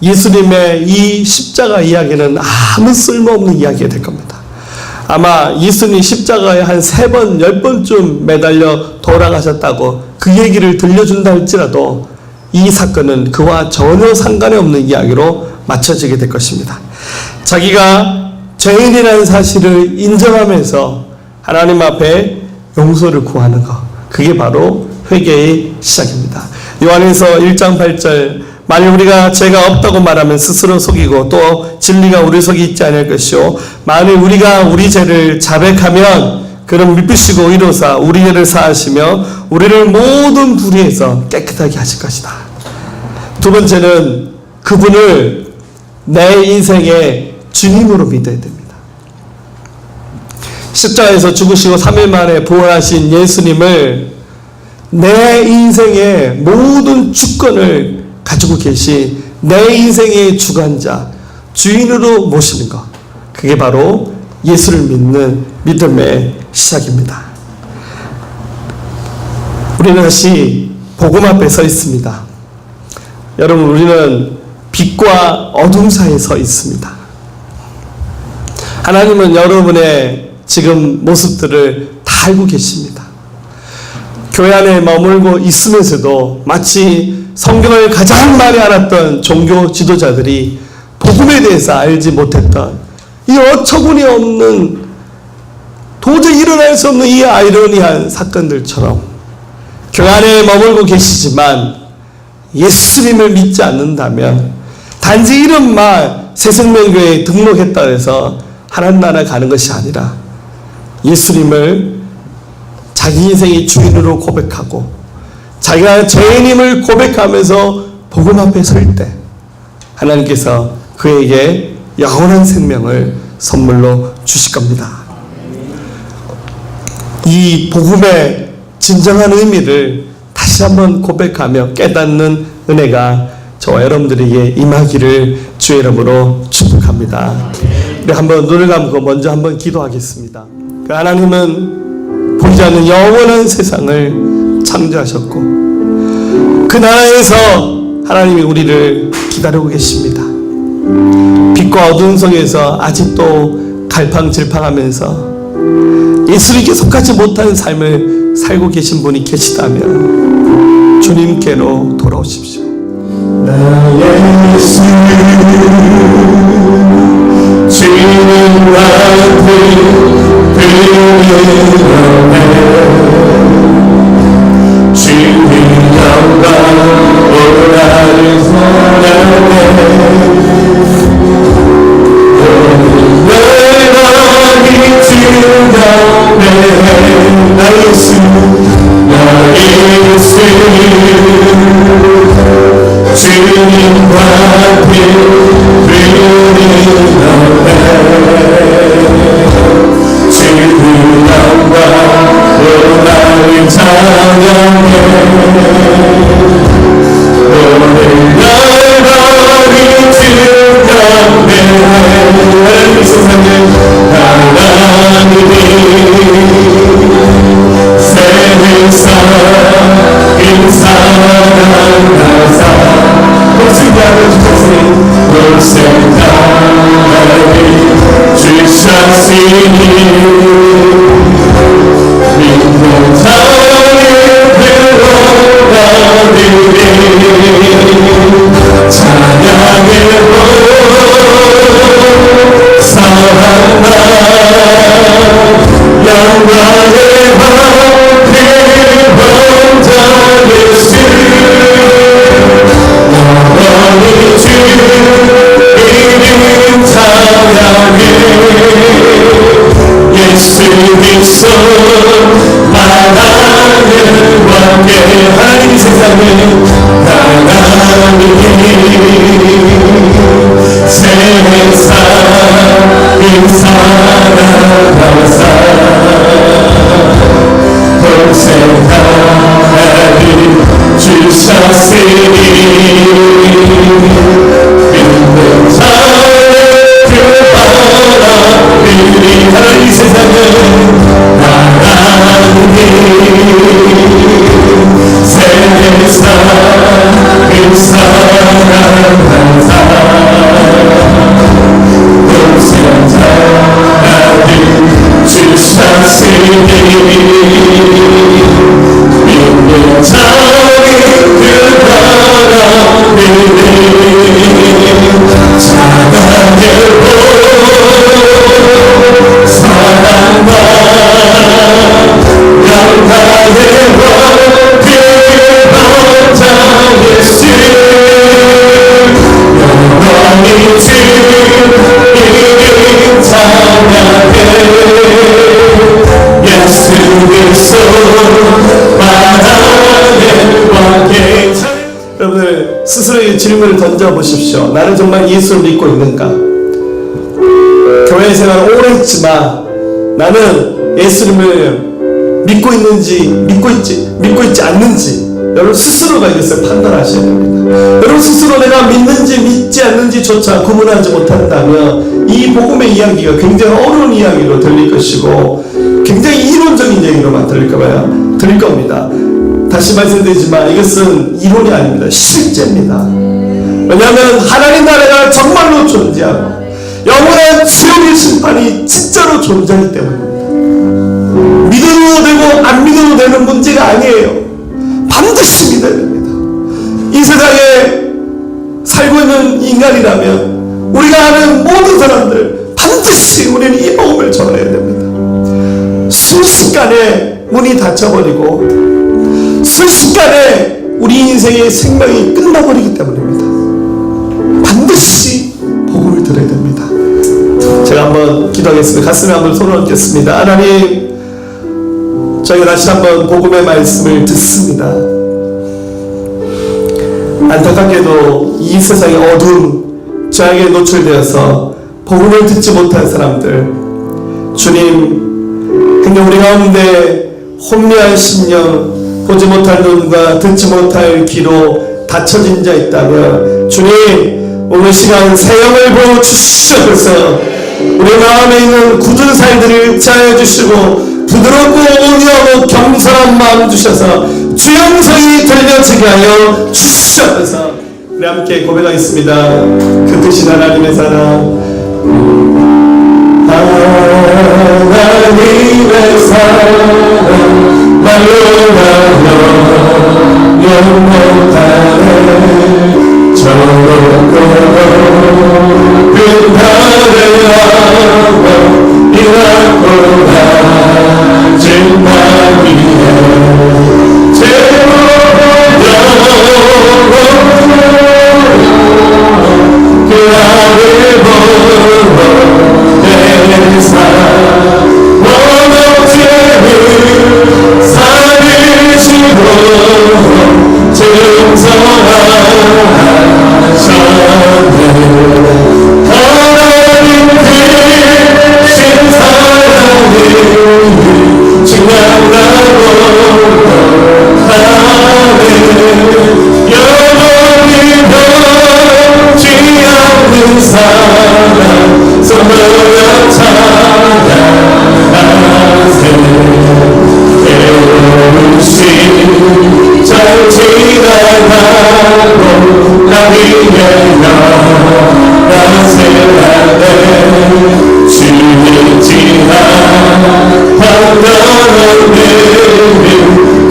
예수님의 이 십자가 이야기는 아무 쓸모없는 이야기가 될 겁니다. 아마 예수님 십자가에 한 3번, 10번쯤 매달려 돌아가셨다고 그 얘기를 들려준다 할지라도 이 사건은 그와 전혀 상관이 없는 이야기로 맞춰지게 될 것입니다. 자기가 죄인이라는 사실을 인정하면서 하나님 앞에 용서를 구하는 것, 그게 바로 회개의 시작입니다. 요한에서 1장 8절 만일 우리가 죄가 없다고 말하면 스스로 속이고 또 진리가 우리 속에 있지 않을 것이요 만일 우리가 우리 죄를 자백하면 그는 믿으시고 의로사 우리 죄를 사하시며 우리를 모든 불의에서 깨끗하게 하실 것이다. 두 번째는 그분을 내 인생의 주님으로 믿어야 됩니다. 십자가에서 죽으시고 3일 만에 부활하신 예수님을 내 인생의 모든 주권을 가지고 계신 내 인생의 주관자, 주인으로 모시는 것, 그게 바로 예수를 믿는 믿음의 시작입니다. 우리는 다시 복음 앞에 서 있습니다. 여러분, 우리는 빛과 어둠 사이에 서 있습니다. 하나님은 여러분의 지금 모습들을 다 알고 계십니다. 교회 안에 머물고 있으면서도 마치 성경을 가장 많이 알았던 종교 지도자들이 복음에 대해서 알지 못했던 이 어처구니 없는 도저히 일어날 수 없는 이 아이러니한 사건들처럼 교회 안에 머물고 계시지만 예수님을 믿지 않는다면 단지 이름만 새생명교회에 등록했다 해서 하나님 나라 가는 것이 아니라 예수님을 자기 인생의 주인으로 고백하고 자기가 죄인임을 고백하면서 복음 앞에 설 때 하나님께서 그에게 영원한 생명을 선물로 주실 겁니다. 이 복음의 진정한 의미를 다시 한번 고백하며 깨닫는 은혜가 저와 여러분들에게 임하기를 주의 이름으로 축복합니다. 우리 한번 눈을 감고 먼저 한번 기도하겠습니다. 그 하나님은 보이지 않는 영원한 세상을 창조하셨고 그 나라에서 하나님이 우리를 기다리고 계십니다. 빛과 어두운 속에서 아직도 갈팡질팡하면서 예수님께 속하지 못한 삶을 살고 계신 분이 계시다면 주님께로 돌아오십시오. 나의 예수 주님과 주님 영광 오라를 사랑해 너희 주님의 나의 예수 나의 예수 주님과 주님 영광 오라를 찬양해 오늘 날 버리지 세상을 하나님이 세상을 사랑하사 복수가를 주셨으니 복수가를 주셨으니 믿는 자를 배워가리니 찬양해로 사랑하 영광의 왕의 왕자 예수 영원히 주 이름 찬양해 예수 그리스도 나라는 왕께 하나님 세상을 하나님이 세상을 사랑하사 복생하리 주셨으니 믿는 자를 바라리니 하나님 세상을 하나님이 세상을 사랑하사 복생하리 주셨으니 믿는 자를 바라리니 찬양해로 사랑과 영광의 왕의 왕자 예수 영원히 주 이름 찬양해 예수 그리스도 만왕의 왕께 여러분들 스스로에게 질문을 던져보십시오. 나는 정말 예수를 믿고 있는가? 교회 생활 오래 했지만 나는 예수님을 믿고 있는지 믿고 있지 않는지 여러분 스스로가 이것을 판단하셔야 됩니다. 여러분 스스로 내가 믿는지 믿지 않는지조차 구분하지 못한다면 이 복음의 이야기가 굉장히 어려운 이야기로 들릴 것이고 굉장히 이론적인 얘기로만 들릴 겁니다. 다시 말씀드리지만 이것은 이론이 아닙니다. 실제입니다. 왜냐하면 하나님 나라가 정말로 존재하고 영원한 지옥의 심판이 진짜로 존재하기 때문입니다. 믿어도 되고 안 믿어도 되는 문제가 아니에요. 반드시 믿어야 됩니다. 이 세상에 살고 있는 인간이라면 우리가 아는 모든 사람들 반드시 우리는 이 복음을 전해야 됩니다. 순식간에 문이 닫혀버리고 순식간에 우리 인생의 생명이 끝나버리기 때문입니다. 반드시 복음을 들어야 됩니다. 제가 한번 기도하겠습니다. 가슴에 한번 손을 얹겠습니다. 하나님, 저희가 다시 한번 복음의 말씀을 듣습니다. 안타깝게도 이 세상의 어두운 죄악에 노출되어서 복음을 듣지 못한 사람들, 주님, 행여 우리 가운데 혼미한 심령, 보지 못할 눈과 듣지 못할 귀로 닫혀진 자 있다면 주님, 오늘 시간 새 영을 부어주시옵소서. 우리 마음에 있는 굳은 살들을 짜여 주시고 부드럽고 온유하고 겸손한 마음 주셔서 주 영성이 들려지게 하여 주시옵소서. 우리 함께 고백하겠습니다. 그 뜻이 하나님의 사랑, 하나님의 사랑 말로 나여 영원하네. 저렇고 큰 하늘 아워 이라고 하진 나 위에 제보여 그 아들 보고 내 사랑 원없지는 살으시고 증서하셨네. 하나님 크신 사랑이 증명나고 하네. 영원히 변치 않는 사랑 선물하네. 잘 지나가고 나비의 나라세라네 주의 지나 반가운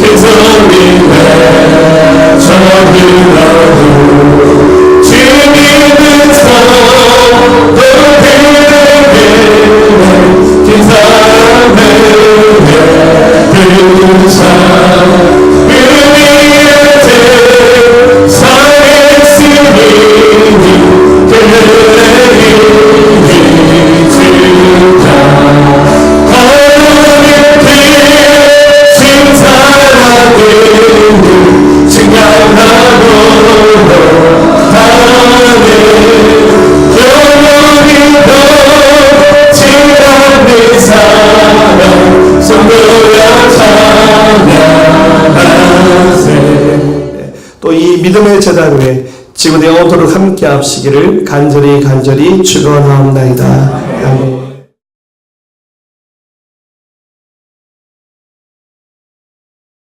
그 소리에 저들어도 주님께서 너에게 긴 사랑을 그사 의미의 사했으니 그의 이름이 주다 하나님께 신사랑을 증명하고 하나님 영원히도 지나는 사랑 성도여 찬양하세. 또 이 믿음의 재단 위에 지구대 영원토록 함께 합시기를 간절히 축원하옵나이다. 아멘.